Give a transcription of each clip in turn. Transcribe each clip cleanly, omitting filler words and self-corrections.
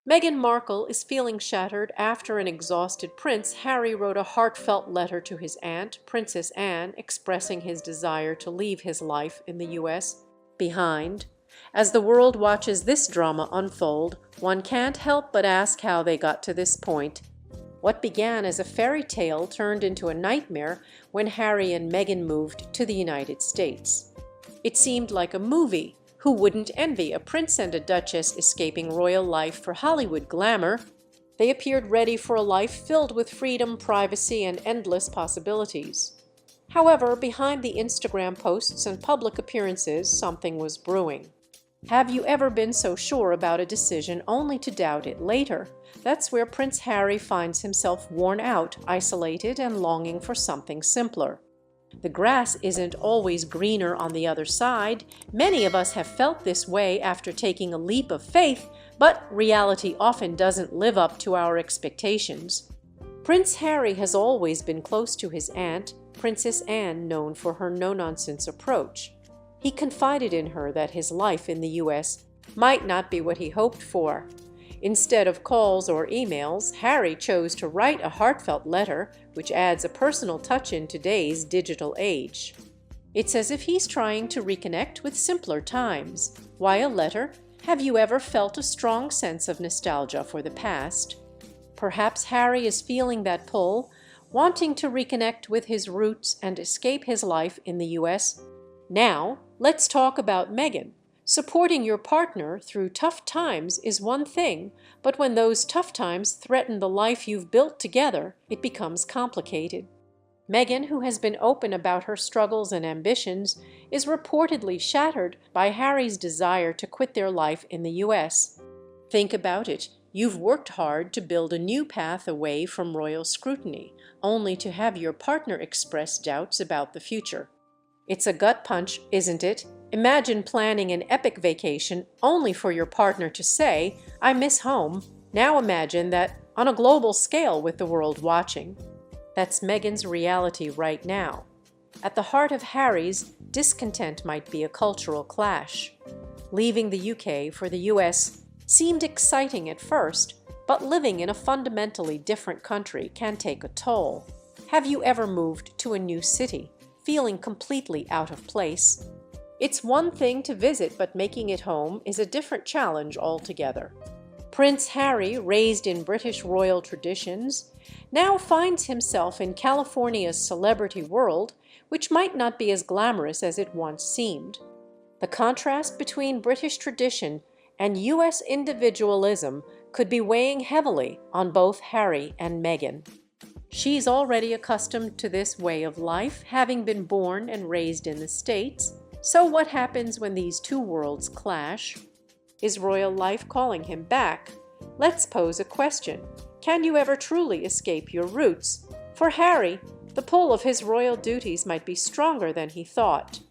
Meghan Markle is feeling shattered after an exhausted Prince Harry wrote a heartfelt letter to his aunt, Princess Anne, expressing his desire to leave his life in the U.S. behind. As the world watches this drama unfold, one can't help but ask how they got to this point. What began as a fairy tale turned into a nightmare when Harry and Meghan moved to the United States. It seemed like a movie. Who wouldn't envy a prince and a duchess escaping royal life for Hollywood glamour? They appeared ready for a life filled with freedom, privacy, and endless possibilities. However, behind the Instagram posts and public appearances, something was brewing. Have you ever been so sure about a decision only to doubt it later? That's where Prince Harry finds himself worn out, isolated, and longing for something simpler. The grass isn't always greener on the other side. Many of us have felt this way after taking a leap of faith, but reality often doesn't live up to our expectations. Prince Harry has always been close to his aunt, Princess Anne, known for her no-nonsense approach. He confided in her that his life in the U.S. might not be what he hoped for. Instead of calls or emails, Harry chose to write a heartfelt letter, which adds a personal touch in today's digital age. It's as if he's trying to reconnect with simpler times. Why a letter? Have you ever felt a strong sense of nostalgia for the past? Perhaps Harry is feeling that pull, wanting to reconnect with his roots and escape his life in the U.S. Now, let's talk about Meghan. Supporting your partner through tough times is one thing, but when those tough times threaten the life you've built together, it becomes complicated. Meghan, who has been open about her struggles and ambitions, is reportedly shattered by Harry's desire to quit their life in the U.S. Think about it. You've worked hard to build a new path away from royal scrutiny, only to have your partner express doubts about the future. It's a gut punch, isn't it? Imagine planning an epic vacation only for your partner to say, "I miss home." Now imagine that on a global scale with the world watching. That's Meghan's reality right now. At the heart of Harry's discontent might be a cultural clash. Leaving the UK for the US seemed exciting at first, but living in a fundamentally different country can take a toll. Have you ever moved to a new city, feeling completely out of place? It's one thing to visit, but making it home is a different challenge altogether. Prince Harry, raised in British royal traditions, now finds himself in California's celebrity world, which might not be as glamorous as it once seemed. The contrast between British tradition and U.S. individualism could be weighing heavily on both Harry and Meghan. She's already accustomed to this way of life, having been born and raised in the States. So what happens when these two worlds clash? Is royal life calling him back? Let's pose a question. Can you ever truly escape your roots? For Harry, the pull of his royal duties might be stronger than he thought.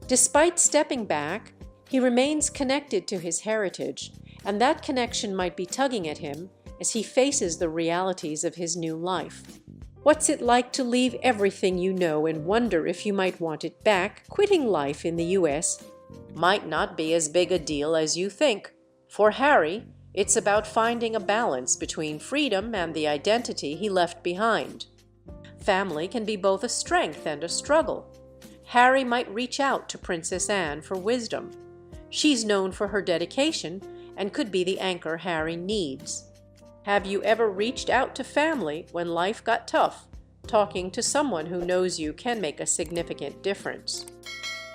Despite stepping back, he remains connected to his heritage, and that connection might be tugging at him as he faces the realities of his new life. What's it like to leave everything you know and wonder if you might want it back? Quitting life in the U.S. might not be as big a deal as you think. For Harry, it's about finding a balance between freedom and the identity he left behind. Family can be both a strength and a struggle. Harry might reach out to Princess Anne for wisdom. She's known for her dedication and could be the anchor Harry needs. Have you ever reached out to family when life got tough? Talking to someone who knows you can make a significant difference.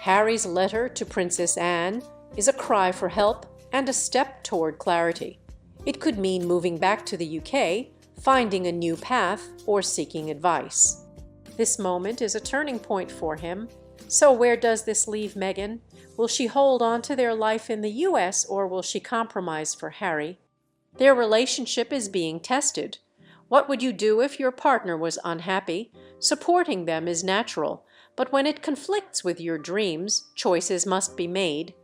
Harry's letter to Princess Anne is a cry for help and a step toward clarity. It could mean moving back to the UK, finding a new path, or seeking advice. This moment is a turning point for him. So where does this leave Meghan? Will she hold on to their life in the US, or will she compromise for Harry? Their relationship is being tested. What would you do if your partner was unhappy? Supporting them is natural, but when it conflicts with your dreams, choices must be made.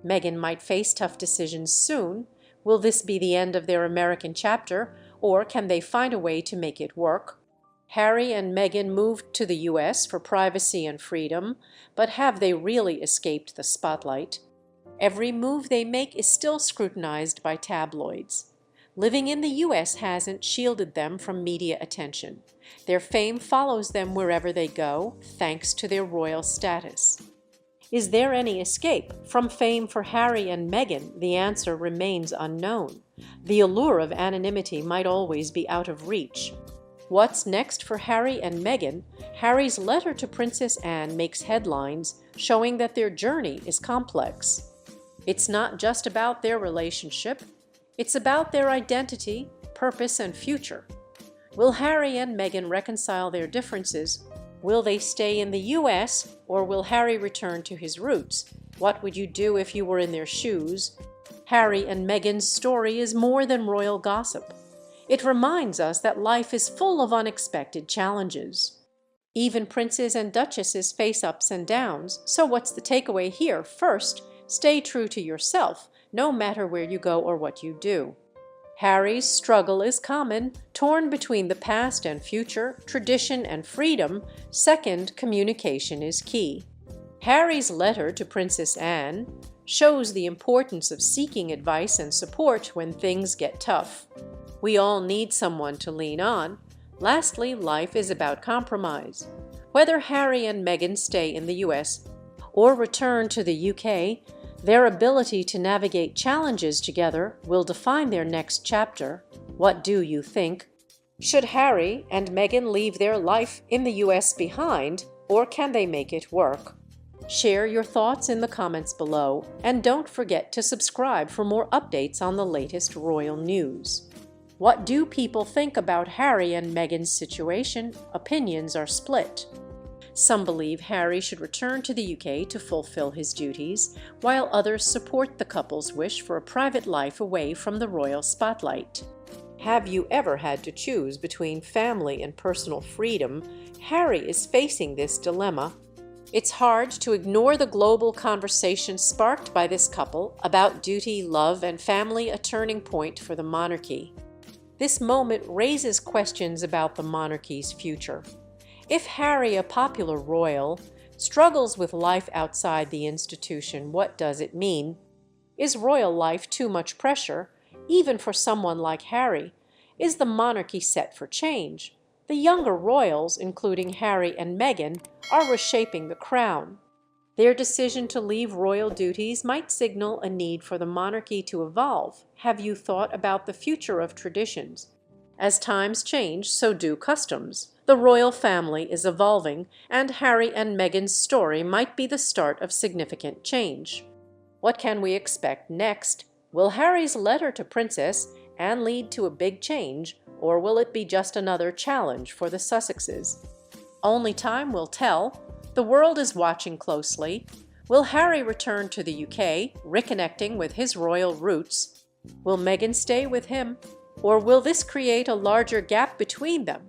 Meghan might face tough decisions soon. Will this be the end of their American chapter, or can they find a way to make it work? Harry and Meghan moved to the US for privacy and freedom, but have they really escaped the spotlight? Every move they make is still scrutinized by tabloids. Living in the U.S. hasn't shielded them from media attention. Their fame follows them wherever they go, thanks to their royal status. Is there any escape from fame for Harry and Meghan? The answer remains unknown. The allure of anonymity might always be out of reach. What's next for Harry and Meghan? Harry's letter to Princess Anne makes headlines, showing that their journey is complex. It's not just about their relationship, it's about their identity, purpose, and future. Will Harry and Meghan reconcile their differences? Will they stay in the U.S., or will Harry return to his roots? What would you do if you were in their shoes? Harry and Meghan's story is more than royal gossip. It reminds us that life is full of unexpected challenges. Even princes and duchesses face ups and downs, so what's the takeaway here? First, stay true to yourself, no matter where you go or what you do. Harry's struggle is common, torn between the past and future, tradition and freedom. Second, communication is key. Harry's letter to Princess Anne shows the importance of seeking advice and support when things get tough. We all need someone to lean on. Lastly, life is about compromise. Whether Harry and Meghan stay in the US or return to the UK, their ability to navigate challenges together will define their next chapter. What do you think? Should Harry and Meghan leave their life in the US behind, or can they make it work? Share your thoughts in the comments below, and don't forget to subscribe for more updates on the latest royal news. What do people think about Harry and Meghan's situation? Opinions are split. Some believe Harry should return to the UK to fulfill his duties, while others support the couple's wish for a private life away from the royal spotlight. Have you ever had to choose between family and personal freedom? Harry is facing this dilemma. It's hard to ignore the global conversation sparked by this couple about duty, love, and family, a turning point for the monarchy. This moment raises questions about the monarchy's future. If Harry, a popular royal, struggles with life outside the institution, what does it mean? Is royal life too much pressure, even for someone like Harry? Is the monarchy set for change? The younger royals, including Harry and Meghan, are reshaping the crown. Their decision to leave royal duties might signal a need for the monarchy to evolve. Have you thought about the future of traditions? As times change, so do customs. The royal family is evolving, and Harry and Meghan's story might be the start of significant change. What can we expect next? Will Harry's letter to Princess Anne lead to a big change, or will it be just another challenge for the Sussexes? Only time will tell. The world is watching closely. Will Harry return to the UK, reconnecting with his royal roots? Will Meghan stay with him, or will this create a larger gap between them?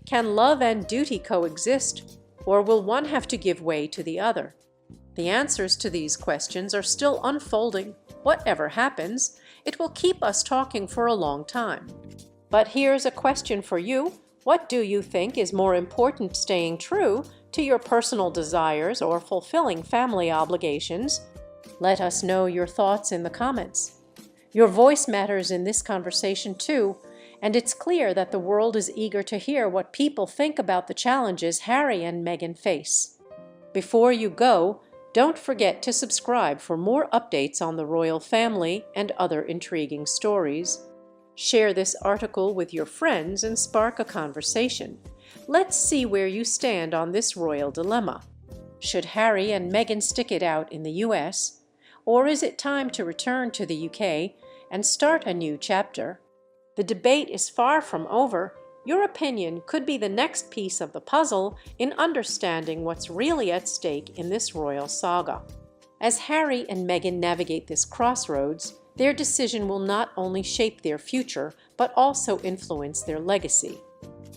Can love and duty coexist, or will one have to give way to the other? The answers to these questions are still unfolding. Whatever happens, it will keep us talking for a long time. But here's a question for you. What do you think is more important, staying true to your personal desires or fulfilling family obligations? Let us know your thoughts in the comments. Your voice matters in this conversation too, and it's clear that the world is eager to hear what people think about the challenges Harry and Meghan face. Before you go, don't forget to subscribe for more updates on the royal family and other intriguing stories. Share this article with your friends and spark a conversation. Let's see where you stand on this royal dilemma. Should Harry and Meghan stick it out in the US, or is it time to return to the UK and start a new chapter? The debate is far from over. Your opinion could be the next piece of the puzzle in understanding what's really at stake in this royal saga. As Harry and Meghan navigate this crossroads, their decision will not only shape their future, but also influence their legacy.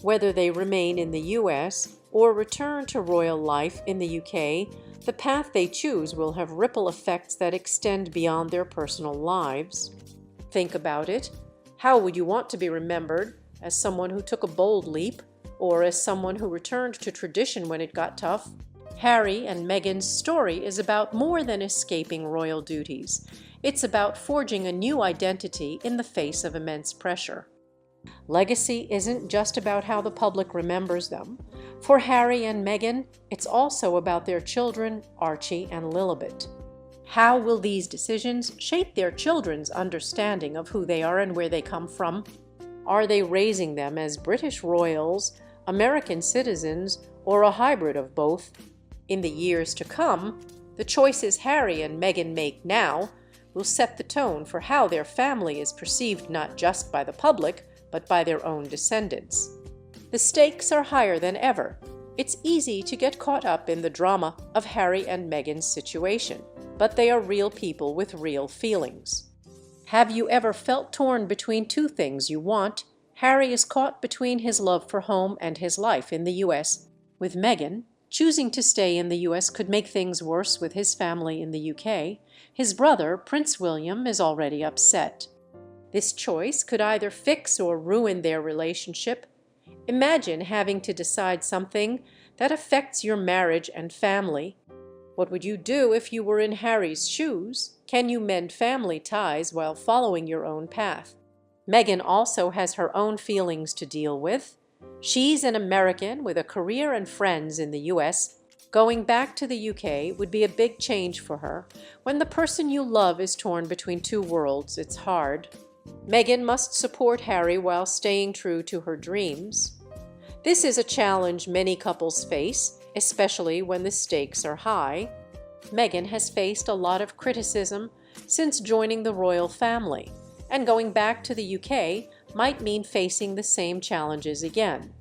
Whether they remain in the US or return to royal life in the UK, the path they choose will have ripple effects that extend beyond their personal lives. Think about it. How would you want to be remembered? As someone who took a bold leap, or as someone who returned to tradition when it got tough? Harry and Meghan's story is about more than escaping royal duties. It's about forging a new identity in the face of immense pressure. Legacy isn't just about how the public remembers them. For Harry and Meghan, it's also about their children, Archie and Lilibet. How will these decisions shape their children's understanding of who they are and where they come from? Are they raising them as British royals, American citizens, or a hybrid of both? In the years to come, the choices Harry and Meghan make now will set the tone for how their family is perceived not just by the public, but by their own descendants. The stakes are higher than ever. It's easy to get caught up in the drama of Harry and Meghan's situation, but they are real people with real feelings. Have you ever felt torn between two things you want? Harry is caught between his love for home and his life in the U.S. With Meghan, choosing to stay in the U.S. could make things worse with his family in the U.K. His brother, Prince William, is already upset. This choice could either fix or ruin their relationship. Imagine having to decide something that affects your marriage and family. What would you do if you were in Harry's shoes? Can you mend family ties while following your own path? Meghan also has her own feelings to deal with. She's an American with a career and friends in the U.S. Going back to the U.K. would be a big change for her. When the person you love is torn between two worlds, it's hard. Meghan must support Harry while staying true to her dreams. This is a challenge many couples face, especially when the stakes are high. Meghan has faced a lot of criticism since joining the royal family, and going back to the UK might mean facing the same challenges again.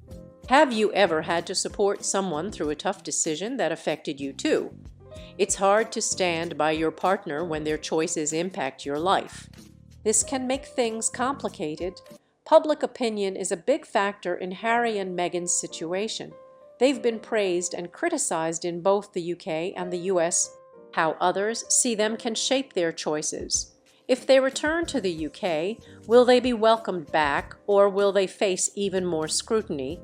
Have you ever had to support someone through a tough decision that affected you too? It's hard to stand by your partner when their choices impact your life. This can make things complicated. Public opinion is a big factor in Harry and Meghan's situation. They've been praised and criticized in both the UK and the US. How others see them can shape their choices. If they return to the UK, will they be welcomed back, or will they face even more scrutiny?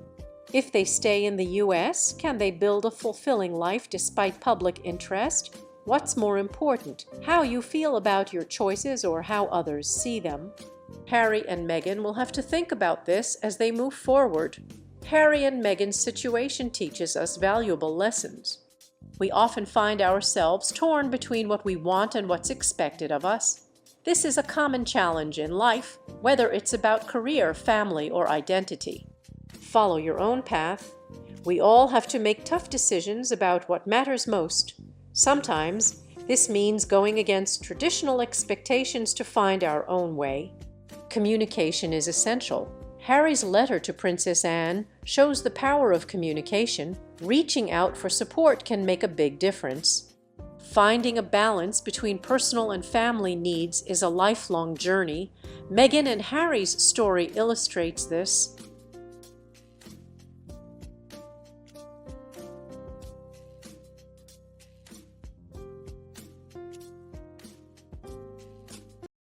If they stay in the US, can they build a fulfilling life despite public interest? What's more important, how you feel about your choices or how others see them? Harry and Meghan will have to think about this as they move forward. Harry and Meghan's situation teaches us valuable lessons. We often find ourselves torn between what we want and what's expected of us. This is a common challenge in life, whether it's about career, family, or identity. Follow your own path. We all have to make tough decisions about what matters most. Sometimes this means going against traditional expectations to find our own way. Communication is essential. Harry's letter to Princess Anne shows the power of communication. Reaching out for support can make a big difference. Finding a balance between personal and family needs is a lifelong journey. Meghan and Harry's story illustrates this.